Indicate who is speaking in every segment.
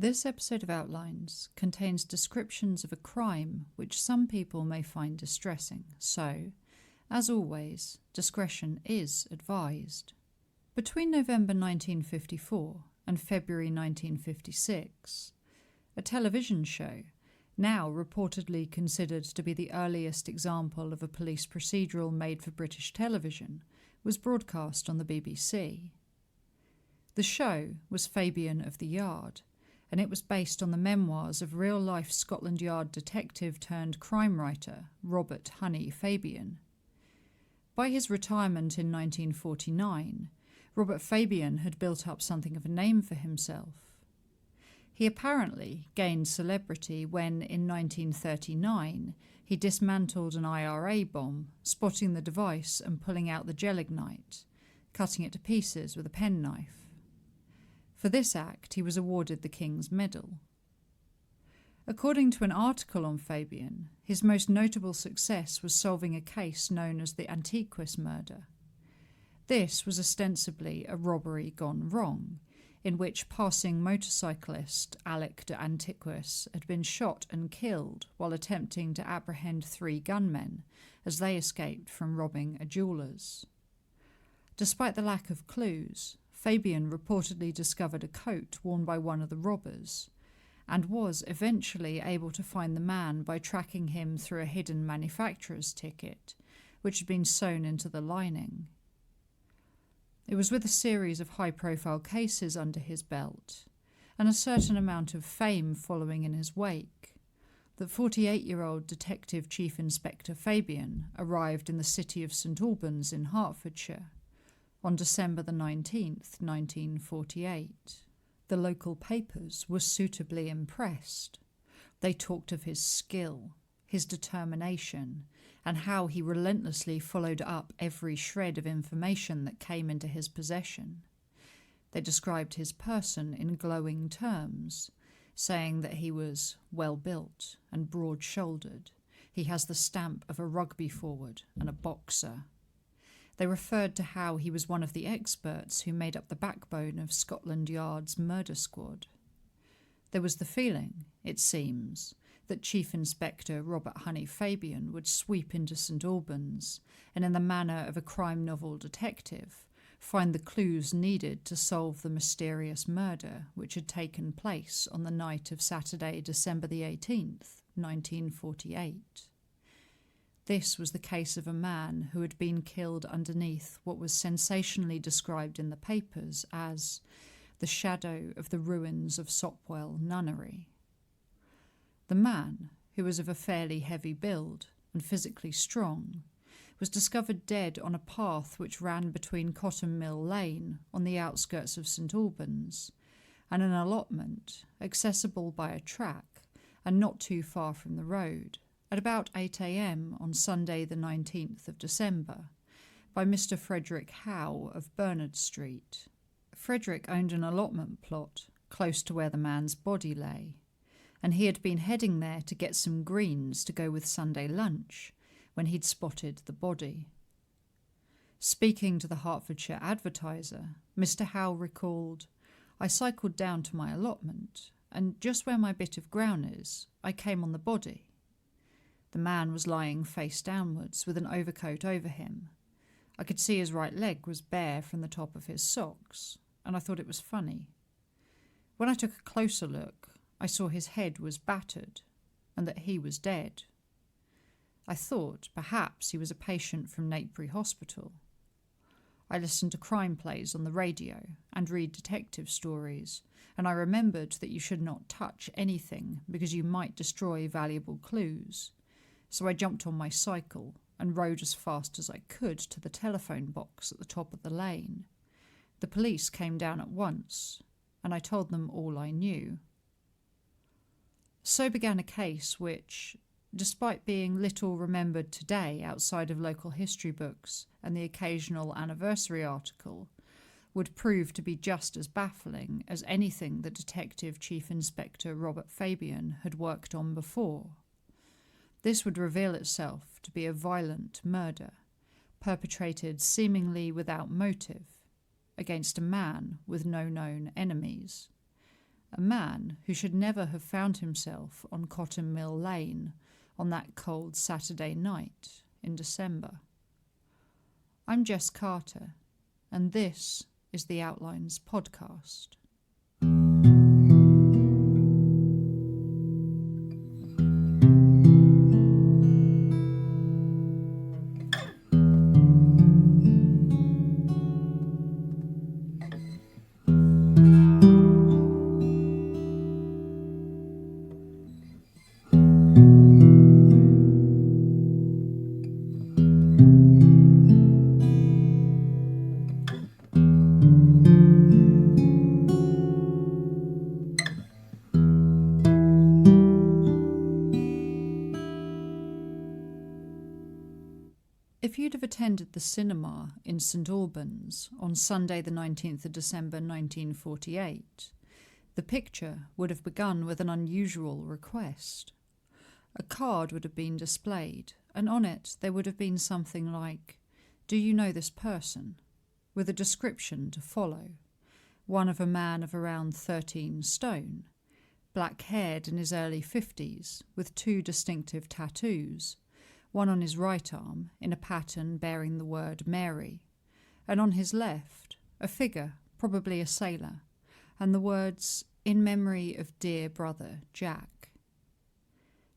Speaker 1: This episode of Outlines contains descriptions of a crime which some people may find distressing, so, as always, discretion is advised. Between November 1954 and February 1956, a television show, now reportedly considered to be the earliest example of a police procedural made for British television, was broadcast on the BBC. The show was Fabian of the Yard, and it was based on the memoirs of real-life Scotland Yard detective turned crime writer Robert Honey Fabian. By his retirement in 1949, Robert Fabian had built up something of a name for himself. He apparently gained celebrity when, in 1939, he dismantled an IRA bomb, spotting the device and pulling out the gelignite, cutting it to pieces with a penknife. For this act, he was awarded the King's Medal. According to an article on Fabian, his most notable success was solving a case known as the Antiquis murder. This was ostensibly a robbery gone wrong, in which passing motorcyclist Alec de Antiquis had been shot and killed while attempting to apprehend 3 gunmen as they escaped from robbing a jeweller's. Despite the lack of clues, Fabian reportedly discovered a coat worn by one of the robbers, and was eventually able to find the man by tracking him through a hidden manufacturer's ticket, which had been sewn into the lining. It was with a series of high-profile cases under his belt, and a certain amount of fame following in his wake, that 48-year-old Detective Chief Inspector Fabian arrived in the city of St Albans in Hertfordshire on December the 19th, 1948. The local papers were suitably impressed. They talked of his skill, his determination, and how he relentlessly followed up every shred of information that came into his possession. They described his person in glowing terms, saying that he was well-built and broad-shouldered. He has the stamp of a rugby forward and a boxer. They referred to how he was one of the experts who made up the backbone of Scotland Yard's murder squad. There was the feeling, it seems, that Chief Inspector Robert Honey Fabian would sweep into St Albans and, in the manner of a crime novel detective, find the clues needed to solve the mysterious murder which had taken place on the night of Saturday, December the 18th, 1948. This was the case of a man who had been killed underneath what was sensationally described in the papers as the shadow of the ruins of Sopwell Nunnery. The man, who was of a fairly heavy build and physically strong, was discovered dead on a path which ran between Cotton Mill Lane on the outskirts of St Albans and an allotment accessible by a track and not too far from the road, at about 8 a.m. on Sunday the 19th of December, by Mr. Frederick Howe of Bernard Street. Frederick owned an allotment plot close to where the man's body lay, and he had been heading there to get some greens to go with Sunday lunch when he'd spotted the body. Speaking to the Hertfordshire Advertiser, Mr. Howe recalled, "I cycled down to my allotment, and just where my bit of ground is, I came on the body. The man was lying face downwards with an overcoat over him. I could see his right leg was bare from the top of his socks, and I thought it was funny. When I took a closer look, I saw his head was battered and that he was dead. I thought perhaps he was a patient from Napery Hospital. I listened to crime plays on the radio and read detective stories, and I remembered that you should not touch anything because you might destroy valuable clues. So I jumped on my cycle and rode as fast as I could to the telephone box at the top of the lane. The police came down at once, and I told them all I knew." So began a case which, despite being little remembered today outside of local history books and the occasional anniversary article, would prove to be just as baffling as anything that Detective Chief Inspector Robert Fabian had worked on before. This would reveal itself to be a violent murder, perpetrated seemingly without motive, against a man with no known enemies, a man who should never have found himself on Cotton Mill Lane on that cold Saturday night in December. I'm Jess Carter, and this is the Outlines podcast. If you'd have attended the cinema in St Albans on Sunday the 19th of December 1948, the picture would have begun with an unusual request. A card would have been displayed, and on it there would have been something like, "Do you know this person?" with a description to follow, one of a man of around 13 stone, black-haired in his early 50s, with two distinctive tattoos, one on his right arm in a pattern bearing the word Mary, and on his left a figure, probably a sailor, and the words, "In memory of dear brother Jack."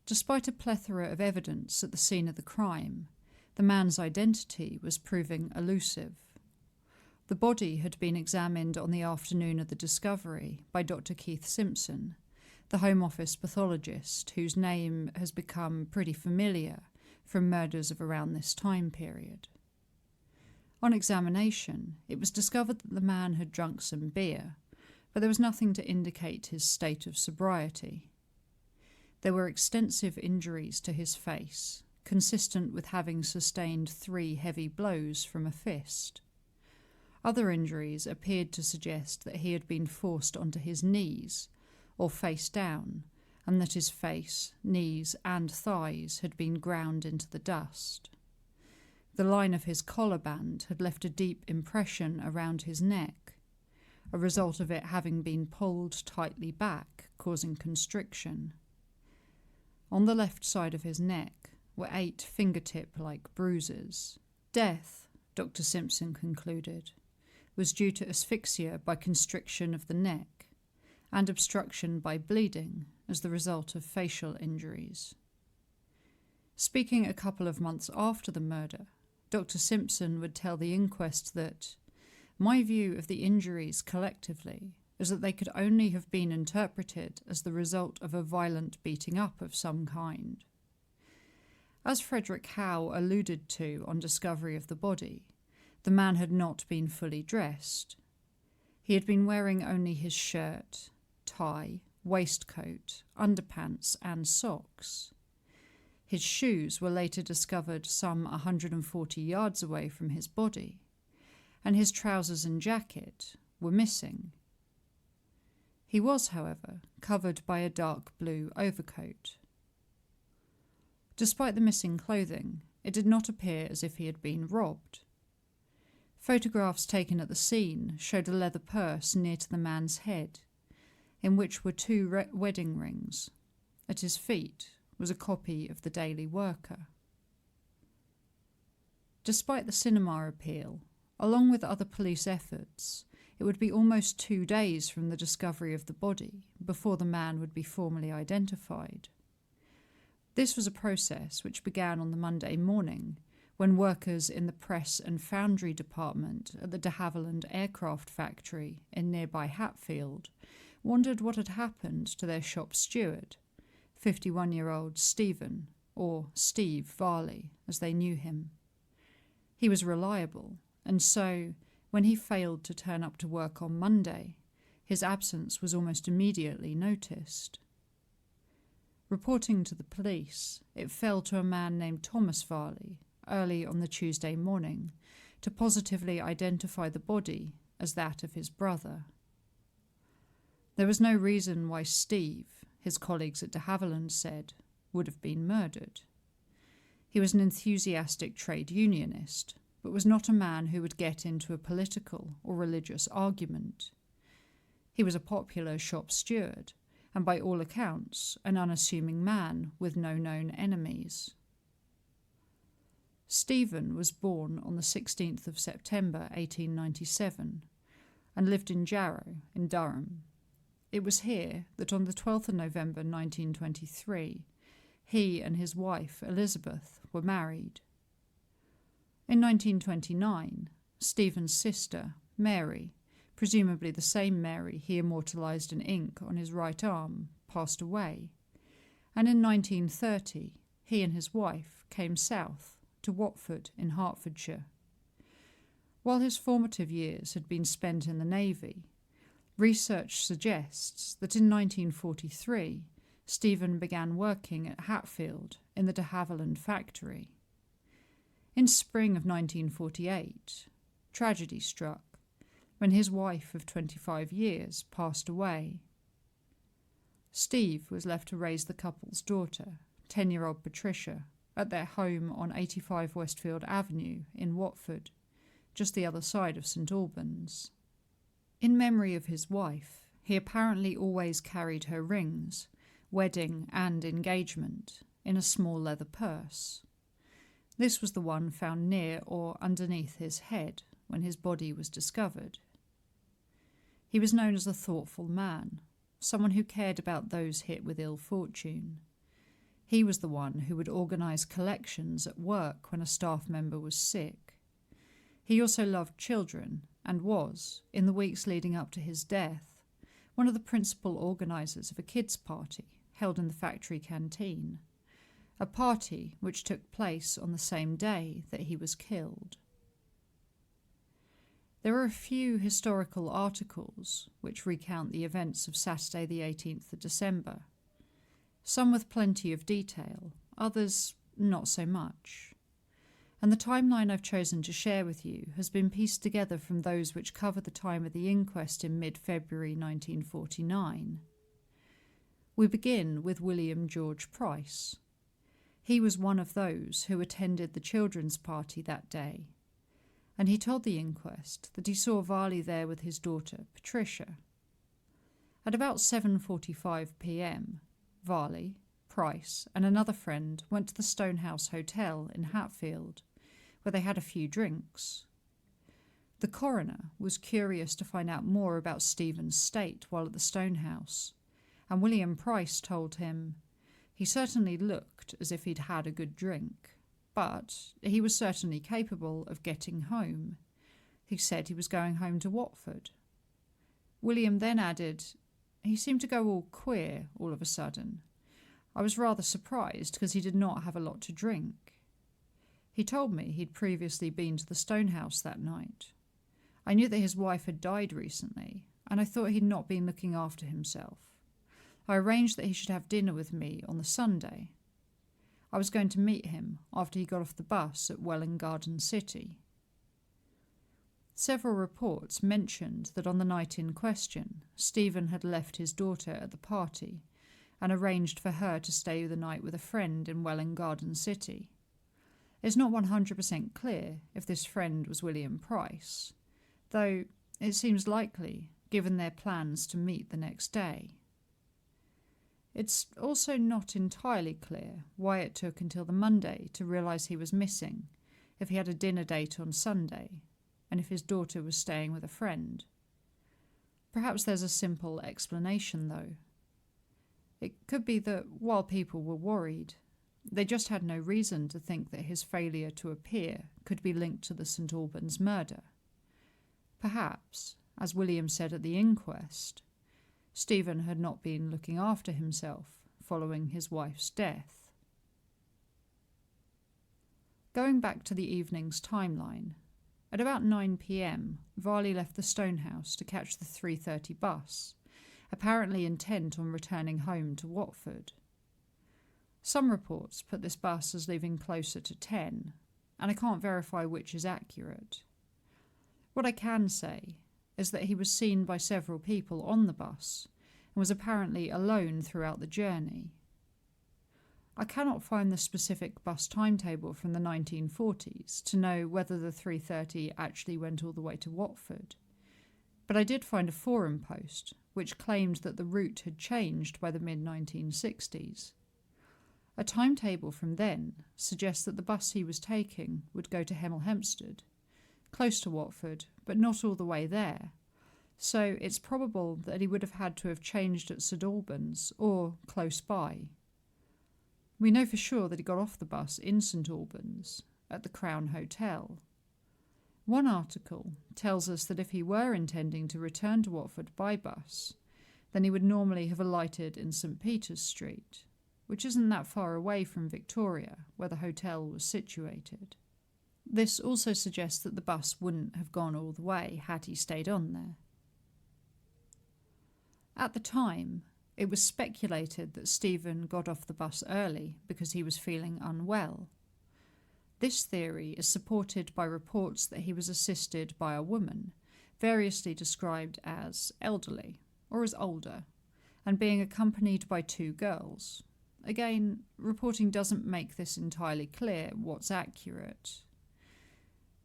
Speaker 1: Despite a plethora of evidence at the scene of the crime, the man's identity was proving elusive. The body had been examined on the afternoon of the discovery by Dr. Keith Simpson, the Home Office pathologist whose name has become pretty familiar from murders of around this time period. On examination, it was discovered that the man had drunk some beer, but there was nothing to indicate his state of sobriety. There were extensive injuries to his face, consistent with having sustained 3 heavy blows from a fist. Other injuries appeared to suggest that he had been forced onto his knees, or face down, and that his face, knees, and thighs had been ground into the dust. The line of his collar band had left a deep impression around his neck, a result of it having been pulled tightly back, causing constriction. On the left side of his neck were 8 fingertip-like bruises. Death, Dr. Simpson concluded, was due to asphyxia by constriction of the neck and obstruction by bleeding as the result of facial injuries. Speaking a couple of months after the murder, Dr. Simpson would tell the inquest that, "My view of the injuries collectively is that they could only have been interpreted as the result of a violent beating up of some kind." As Frederick Howe alluded to on discovery of the body, the man had not been fully dressed. He had been wearing only his shirt, tie, waistcoat, underpants and socks. His shoes were later discovered some 140 yards away from his body, and his trousers and jacket were missing. He was, however, covered by a dark blue overcoat. Despite the missing clothing, it did not appear as if he had been robbed. Photographs taken at the scene showed a leather purse near to the man's head, in which were 2 wedding rings. At his feet was a copy of the Daily Worker. Despite the cinema appeal, along with other police efforts, it would be almost 2 days from the discovery of the body before the man would be formally identified. This was a process which began on the Monday morning, when workers in the press and foundry department at the de Havilland aircraft factory in nearby Hatfield wondered what had happened to their shop steward, 51-year-old Stephen, or Steve Varley, as they knew him. He was reliable, and so, when he failed to turn up to work on Monday, his absence was almost immediately noticed. Reporting to the police, it fell to a man named Thomas Varley, early on the Tuesday morning, to positively identify the body as that of his brother. There was no reason why Steve, his colleagues at de Havilland said, would have been murdered. He was an enthusiastic trade unionist, but was not a man who would get into a political or religious argument. He was a popular shop steward, and by all accounts, an unassuming man with no known enemies. Stephen was born on the 16th of September 1897 and lived in Jarrow in Durham. It was here that on the 12th of November 1923, he and his wife Elizabeth were married. In 1929, Stephen's sister, Mary, presumably the same Mary he immortalised in ink on his right arm, passed away, and in 1930 he and his wife came south to Watford in Hertfordshire. While his formative years had been spent in the Navy, research suggests that in 1943 Stephen began working at Hatfield in the de Havilland factory. In spring of 1948, tragedy struck when his wife of 25 years passed away. Steve was left to raise the couple's daughter, 10-year-old Patricia, at their home on 85 Westfield Avenue in Watford, just the other side of St Albans. In memory of his wife, he apparently always carried her rings, wedding and engagement, in a small leather purse. This was the one found near or underneath his head when his body was discovered. He was known as a thoughtful man, someone who cared about those hit with ill fortune. He was the one who would organise collections at work when a staff member was sick. He also loved children and was, in the weeks leading up to his death, one of the principal organisers of a kids' party held in the factory canteen, a party which took place on the same day that he was killed. There are a few historical articles which recount the events of Saturday the 18th of December, some with plenty of detail, others not so much. And the timeline I've chosen to share with you has been pieced together from those which cover the time of the inquest in mid-February 1949. We begin with William George Price. He was one of those who attended the children's party that day, and he told the inquest that he saw Varley there with his daughter, Patricia. At about 7:45 p.m, Varley, Price and another friend went to the Stonehouse Hotel in Hatfield, where they had a few drinks. The coroner was curious to find out more about Stephen's state while at the Stonehouse, and William Price told him he certainly looked as if he'd had a good drink, but he was certainly capable of getting home. He said he was going home to Watford. William then added, he seemed to go all queer all of a sudden. I was rather surprised because he did not have a lot to drink. He told me he'd previously been to the Stonehouse that night. I knew that his wife had died recently, and I thought he'd not been looking after himself. I arranged that he should have dinner with me on the Sunday. I was going to meet him after he got off the bus at Welwyn Garden City. Several reports mentioned that on the night in question, Stephen had left his daughter at the party and arranged for her to stay the night with a friend in Welwyn Garden City. It's not 100% clear if this friend was William Price, though it seems likely given their plans to meet the next day. It's also not entirely clear why it took until the Monday to realise he was missing, if he had a dinner date on Sunday, and if his daughter was staying with a friend. Perhaps there's a simple explanation, though. It could be that while people were worried, they just had no reason to think that his failure to appear could be linked to the St Albans murder. Perhaps, as William said at the inquest, Stephen had not been looking after himself following his wife's death. Going back to the evening's timeline, at about 9 p.m, Varley left the Stonehouse to catch the 3:30 bus, apparently intent on returning home to Watford. Some reports put this bus as leaving closer to 10, and I can't verify which is accurate. What I can say is that he was seen by several people on the bus and was apparently alone throughout the journey. I cannot find the specific bus timetable from the 1940s to know whether the 3:30 actually went all the way to Watford, but I did find a forum post which claimed that the route had changed by the mid-1960s. A timetable from then suggests that the bus he was taking would go to Hemel Hempstead, close to Watford, but not all the way there, so it's probable that he would have had to have changed at St Albans or close by. We know for sure that he got off the bus in St Albans, at the Crown Hotel. One article tells us that if he were intending to return to Watford by bus, then he would normally have alighted in St Peter's Street, which isn't that far away from Victoria, where the hotel was situated. This also suggests that the bus wouldn't have gone all the way had he stayed on there. At the time, it was speculated that Stephen got off the bus early because he was feeling unwell. This theory is supported by reports that he was assisted by a woman, variously described as elderly or as older, and being accompanied by 2 girls. Again, reporting doesn't make this entirely clear what's accurate.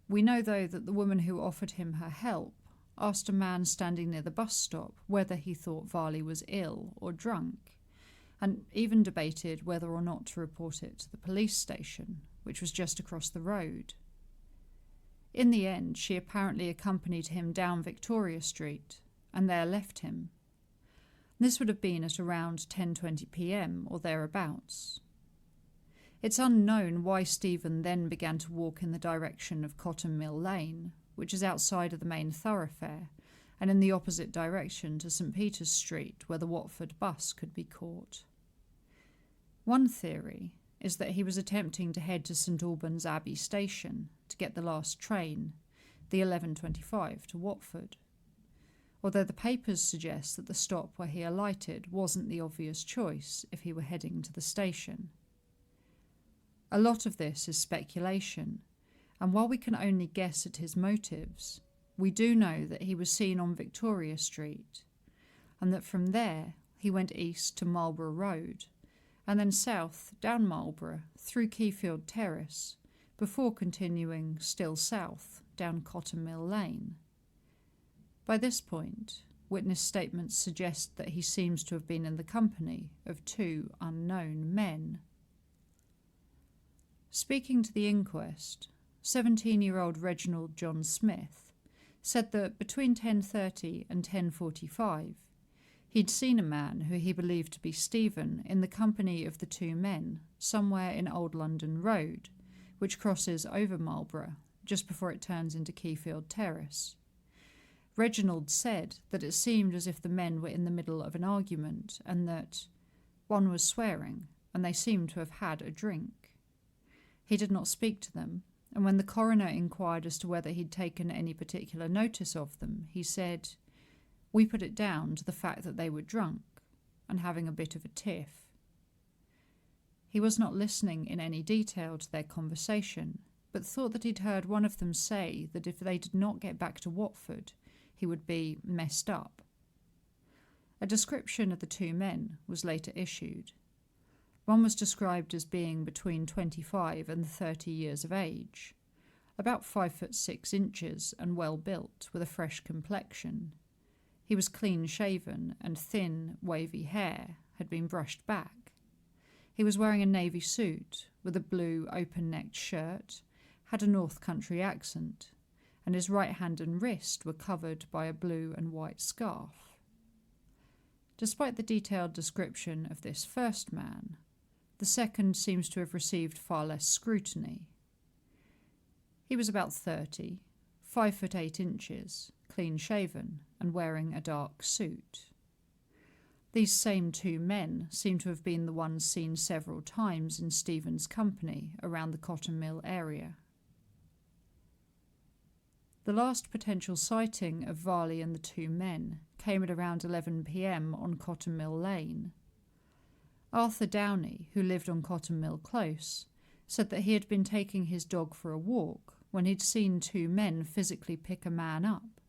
Speaker 1: We know, though, that the woman who offered him her help asked a man standing near the bus stop whether he thought Varley was ill or drunk, and even debated whether or not to report it to the police station, which was just across the road. In the end, she apparently accompanied him down Victoria Street and there left him. This would have been at around 10:20 p.m. or thereabouts. It's unknown why Stephen then began to walk in the direction of Cotton Mill Lane, which is outside of the main thoroughfare, and in the opposite direction to St Peter's Street, where the Watford bus could be caught. One theory is that he was attempting to head to St Albans Abbey Station to get the last train, the 11:25 to Watford, although the papers suggest that the stop where he alighted wasn't the obvious choice if he were heading to the station. A lot of this is speculation, and while we can only guess at his motives, we do know that he was seen on Victoria Street, and that from there he went east to Marlborough Road, and then south down Marlborough through Keyfield Terrace, before continuing still south down Cotton Mill Lane. By this point, witness statements suggest that he seems to have been in the company of 2 unknown men. Speaking to the inquest, 17-year-old Reginald John Smith said that between 10:30 and 10:45, he'd seen a man who he believed to be Stephen in the company of the 2 men somewhere in Old London Road, which crosses over Marlborough just before it turns into Keyfield Terrace. Reginald said that it seemed as if the men were in the middle of an argument and that one was swearing and they seemed to have had a drink. He did not speak to them, and when the coroner inquired as to whether he'd taken any particular notice of them, he said, "We put it down to the fact that they were drunk and having a bit of a tiff." He was not listening in any detail to their conversation, but thought that he'd heard one of them say that if they did not get back to Watford, he would be messed up. A description of the 2 men was later issued. One was described as being between 25 and 30 years of age, about 5'6" and well built, with a fresh complexion. He was clean-shaven, and thin, wavy hair had been brushed back. He was wearing a navy suit with a blue open-necked shirt, had a North Country accent, and his right hand and wrist were covered by a blue and white scarf. Despite the detailed description of this first man, the second seems to have received far less scrutiny. He was about 30, 5'8", clean-shaven, and wearing a dark suit. These same 2 men seem to have been the ones seen several times in Stephen's company around the Cotton Mill area. The last potential sighting of Varley and the 2 men came at around 11 p.m. on Cotton Mill Lane. Arthur Downey, who lived on Cotton Mill Close, said that he had been taking his dog for a walk when he'd seen 2 men physically pick a man up.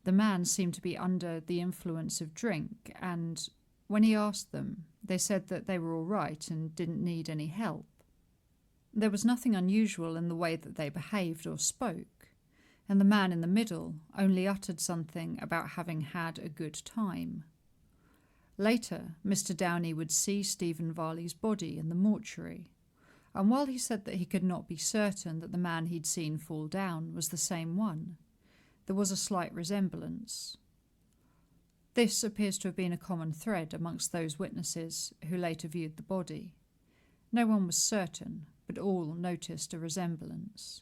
Speaker 1: The man seemed to be under the influence of drink, and when he asked them, they said that they were all right and didn't need any help. There was nothing unusual in the way that they behaved or spoke. and the man in the middle only uttered something about having had a good time. Later, Mr. Downey would see Stephen Varley's body in the mortuary, and while he said that he could not be certain that the man he'd seen fall down was the same one, there was a slight resemblance. This appears to have been a common thread amongst those witnesses who later viewed the body. No one was certain, but all noticed a resemblance.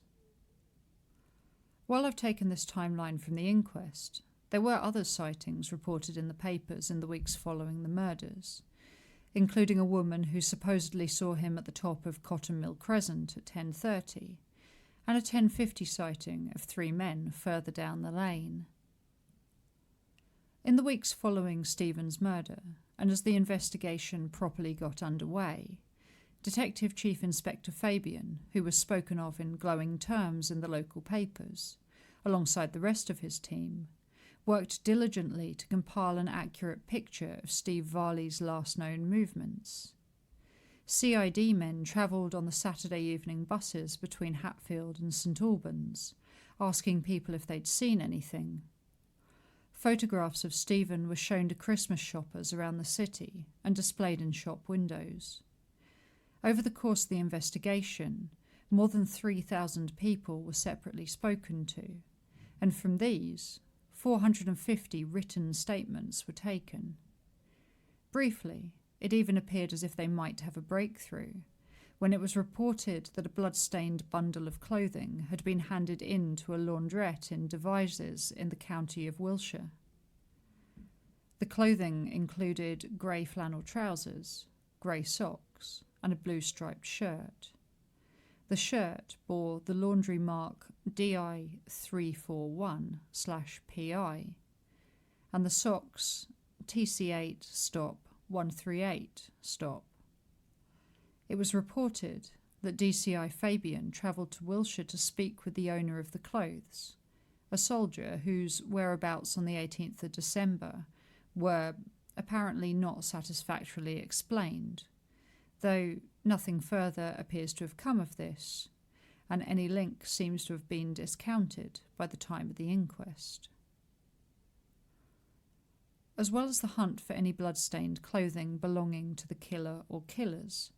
Speaker 1: While I've taken this timeline from the inquest, there were other sightings reported in the papers in the weeks following the murders, including a woman who supposedly saw him at the top of Cotton Mill Crescent at 10:30, and a 10:50 sighting of 3 men further down the lane. In the weeks following Stephen's murder, and as the investigation properly got underway, Detective Chief Inspector Fabian, who was spoken of in glowing terms in the local papers, alongside the rest of his team, worked diligently to compile an accurate picture of Steve Varley's last known movements. CID men travelled on the Saturday evening buses between Hatfield and St Albans, asking people if they'd seen anything. Photographs of Stephen were shown to Christmas shoppers around the city and displayed in shop windows. Over the course of the investigation, more than 3,000 people were separately spoken to, and from these, 450 written statements were taken. Briefly, it even appeared as if they might have a breakthrough, when it was reported that a blood-stained bundle of clothing had been handed in to a laundrette in Devizes in the county of Wiltshire. The clothing included grey flannel trousers, grey socks, and a blue striped shirt. The shirt bore the laundry mark DI341/PI, and the socks TC8 stop 138 stop. It was reported that DCI Fabian travelled to Wiltshire to speak with the owner of the clothes, a soldier whose whereabouts on the 18th of December were apparently not satisfactorily explained, though nothing further appears to have come of this, and any link seems to have been discounted by the time of the inquest. As well as the hunt for any blood-stained clothing belonging to the killer or killers,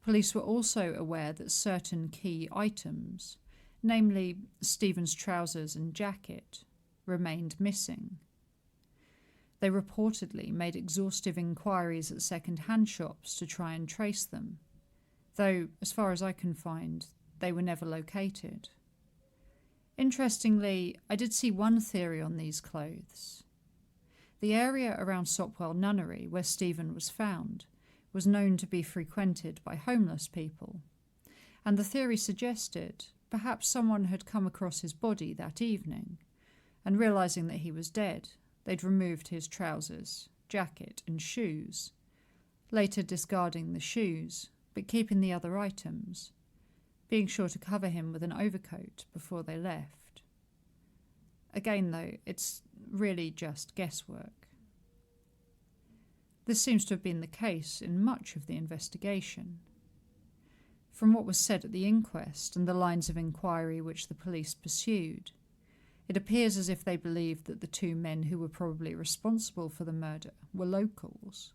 Speaker 1: police were also aware that certain key items, namely Stephen's trousers and jacket, remained missing. They reportedly made exhaustive inquiries at second-hand shops to try and trace them, though, as far as I can find, they were never located. Interestingly, I did see one theory on these clothes. The area around Sopwell Nunnery, where Stephen was found, was known to be frequented by homeless people, and the theory suggested perhaps someone had come across his body that evening, and realising that he was dead, they'd removed his trousers, jacket and shoes, later discarding the shoes, but keeping the other items, being sure to cover him with an overcoat before they left. Again, though, it's really just guesswork. This seems to have been the case in much of the investigation. From what was said at the inquest and the lines of inquiry which the police pursued, it appears as if they believed that the 2 men who were probably responsible for the murder were locals.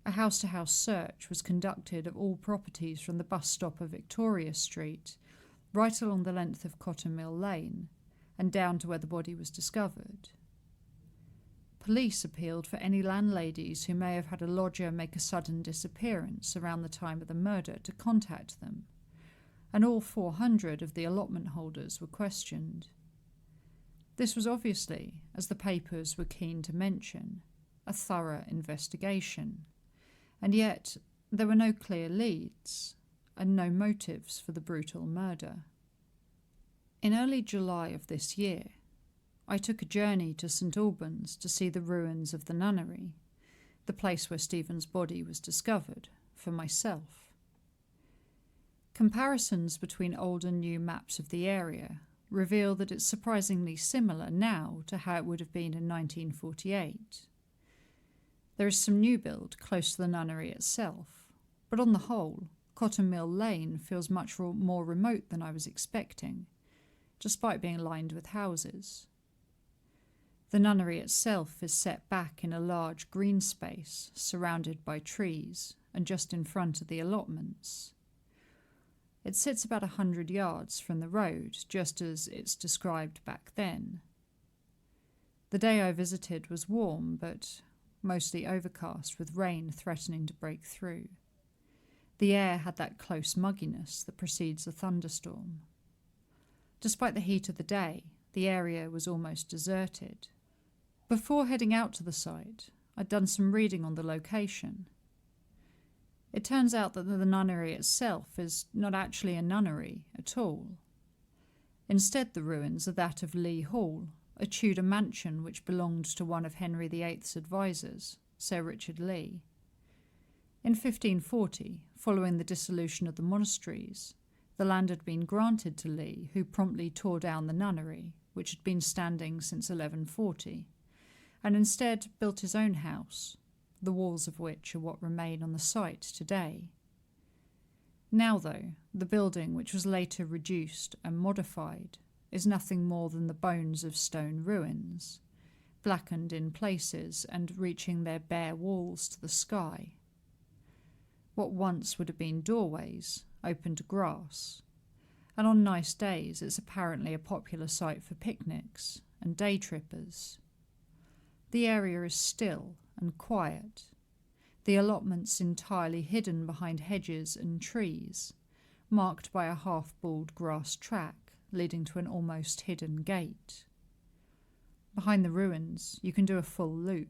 Speaker 1: A house-to-house search was conducted of all properties from the bus stop of Victoria Street, right along the length of Cotton Mill Lane, and down to where the body was discovered. Police appealed for any landladies who may have had a lodger make a sudden disappearance around the time of the murder to contact them, and all 400 of the allotment holders were questioned. This was obviously, as the papers were keen to mention, a thorough investigation, and yet there were no clear leads and no motives for the brutal murder. In early July of this year, I took a journey to St Albans to see the ruins of the nunnery, the place where Stephen's body was discovered, for myself. Comparisons between old and new maps of the area reveal that it's surprisingly similar now to how it would have been in 1948. There is some new build close to the nunnery itself, but on the whole, Cotton Mill Lane feels much more remote than I was expecting, despite being lined with houses. The nunnery itself is set back in a large green space surrounded by trees and just in front of the allotments. It sits about 100 yards from the road, just as it's described back then. The day I visited was warm, but mostly overcast with rain threatening to break through. The air had that close mugginess that precedes a thunderstorm. Despite the heat of the day, the area was almost deserted. Before heading out to the site, I'd done some reading on the location. It turns out that the nunnery itself is not actually a nunnery at all. Instead, the ruins are that of Lee Hall, a Tudor mansion which belonged to one of Henry VIII's advisors, Sir Richard Lee. In 1540, following the dissolution of the monasteries, the land had been granted to Lee, who promptly tore down the nunnery, which had been standing since 1140, and instead built his own house, the walls of which are what remain on the site today. Now, though, the building, which was later reduced and modified, is nothing more than the bones of stone ruins, blackened in places and reaching their bare walls to the sky. What once would have been doorways open to grass, and on nice days it's apparently a popular site for picnics and day trippers. The area is still and quiet, the allotments entirely hidden behind hedges and trees, marked by a half-bald grass track leading to an almost hidden gate. Behind the ruins, you can do a full loop,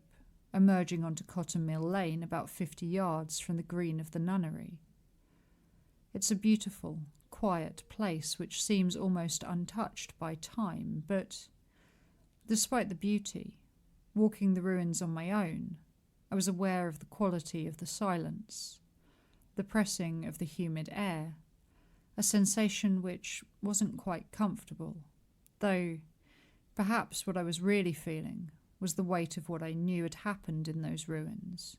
Speaker 1: emerging onto Cotton Mill Lane about 50 yards from the green of the nunnery. It's a beautiful, quiet place which seems almost untouched by time, but despite the beauty, walking the ruins on my own, I was aware of the quality of the silence, the pressing of the humid air, a sensation which wasn't quite comfortable, though perhaps what I was really feeling was the weight of what I knew had happened in those ruins,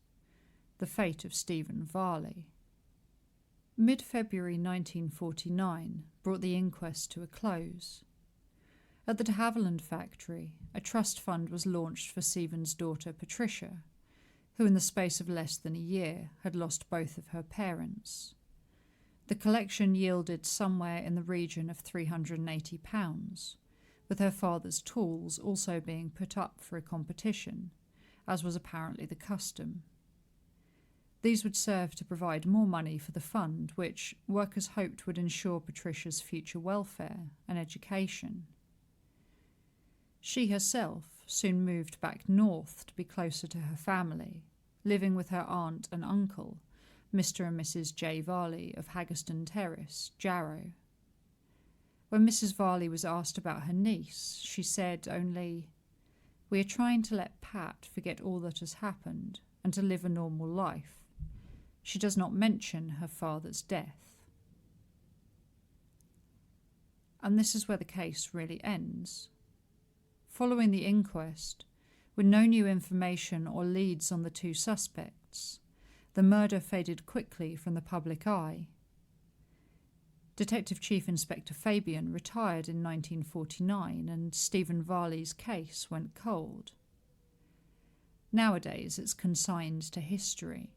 Speaker 1: the fate of Stephen Varley. Mid-February 1949 brought the inquest to a close. At the de Havilland factory, a trust fund was launched for Stephen's daughter Patricia, who in the space of less than a year had lost both of her parents. The collection yielded somewhere in the region of £380, with her father's tools also being put up for a competition, as was apparently the custom. These would serve to provide more money for the fund, which workers hoped would ensure Patricia's future welfare and education. She herself soon moved back north to be closer to her family, living with her aunt and uncle, Mr. and Mrs. J. Varley of Haggerston Terrace, Jarrow. When Mrs. Varley was asked about her niece, she said only, "We are trying to let Pat forget all that has happened and to live a normal life. She does not mention her father's death." And this is where the case really ends. Following the inquest, with no new information or leads on the two suspects, the murder faded quickly from the public eye. Detective Chief Inspector Fabian retired in 1949 and Stephen Varley's case went cold. Nowadays it's consigned to history.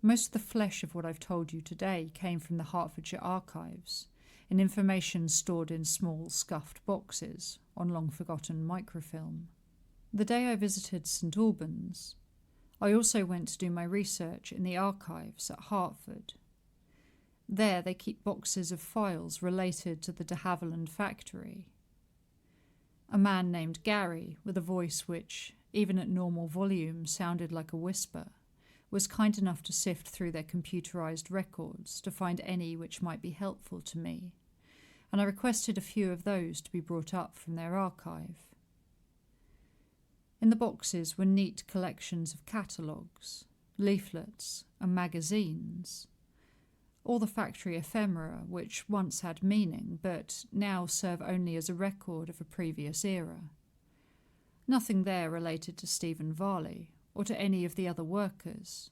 Speaker 1: Most of the flesh of what I've told you today came from the Hertfordshire archives, in information stored in small scuffed boxes on long-forgotten microfilm. The day I visited St Albans, I also went to do my research in the archives at Hertford. There they keep boxes of files related to the de Havilland factory. A man named Gary, with a voice which, even at normal volume, sounded like a whisper, was kind enough to sift through their computerized records to find any which might be helpful to me, and I requested a few of those to be brought up from their archive. In the boxes were neat collections of catalogues, leaflets, and magazines, all the factory ephemera which once had meaning but now serve only as a record of a previous era. Nothing there related to Stephen Varley or to any of the other workers.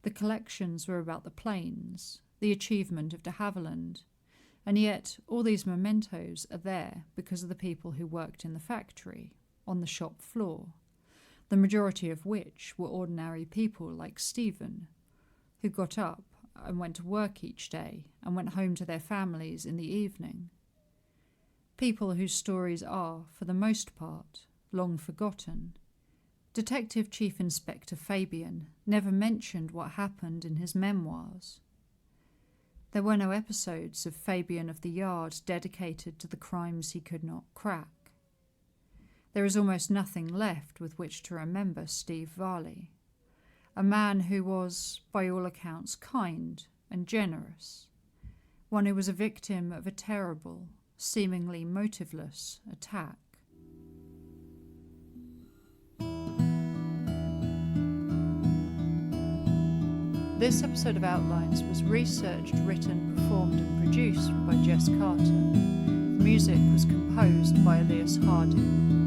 Speaker 1: The collections were about the planes, the achievement of de Havilland, And yet all these mementos are there because of the people who worked in the factory, on the shop floor, the majority of which were ordinary people like Stephen, who got up and went to work each day and went home to their families in the evening. People whose stories are, for the most part, long forgotten. Detective Chief Inspector Fabian never mentioned what happened in his memoirs. There were no episodes of Fabian of the Yard dedicated to the crimes he could not crack. There is almost nothing left with which to remember Steve Varley, a man who was, by all accounts, kind and generous, one who was a victim of a terrible, seemingly motiveless attack. This episode of Outlines was researched, written, performed and produced by Jess Carter. Music was composed by Elias Hardy.